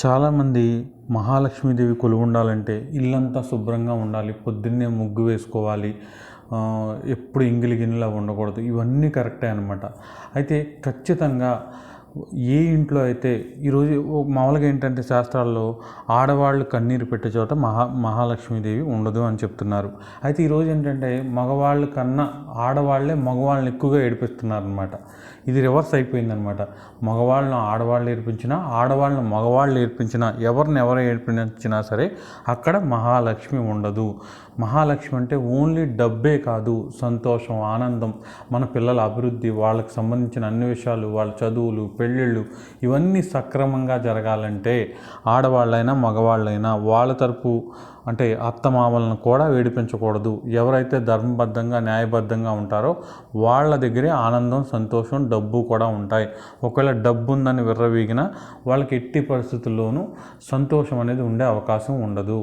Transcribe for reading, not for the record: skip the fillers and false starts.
చాలామంది మహాలక్ష్మీదేవి కొలువుండాలంటే ఇల్లంతా శుభ్రంగా ఉండాలి, పొద్దున్నే ముగ్గు వేసుకోవాలి, ఎప్పుడు ఇంగిలి గిన్నెలా ఉండకూడదు. ఇవన్నీ కరెక్టే అనమాట. అయితే ఖచ్చితంగా ఏ ఇంట్లో అయితే ఈరోజు మామూలుగా ఏంటంటే శాస్త్రాల్లో ఆడవాళ్ళు కన్నీరు పెట్టే చోట మహాలక్ష్మీదేవి ఉండదు అని చెప్తున్నారు. అయితే ఈరోజు ఏంటంటే మగవాళ్ళ కన్నా ఆడవాళ్లే మగవాళ్ళని ఎక్కువగా ఏడిపిస్తున్నారు అనమాట. ఇది రివర్స్ అయిపోయిందనమాట. మగవాళ్ళను ఆడవాళ్ళు ఏడిపించినా, ఆడవాళ్ళను మగవాళ్ళు ఏడిపించినా, ఎవరు ఏడిపించినా సరే అక్కడ మహాలక్ష్మి ఉండదు. మహాలక్ష్మి అంటే ఓన్లీ డబ్బే కాదు, సంతోషం, ఆనందం, మన పిల్లల అభివృద్ధి, వాళ్ళకి సంబంధించిన అన్ని విషయాలు, వాళ్ళ చదువులు, పెళ్ళిళ్ళు ఇవన్నీ సక్రమంగా జరగాలంటే ఆడవాళ్ళైనా మగవాళ్ళైనా వాళ్ళ తరపు అంటే అత్తమామలను కూడా వేడిపించకూడదు. ఎవరైతే ధర్మబద్ధంగా న్యాయబద్ధంగా ఉంటారో వాళ్ళ దగ్గరే ఆనందం, సంతోషం, డబ్బు కూడా ఉంటాయి. ఒకవేళ డబ్బు ఉందని విర్రవీగినా వాళ్ళకి ఎట్టి పరిస్థితుల్లోనూ సంతోషం అనేది ఉండే అవకాశం ఉండదు.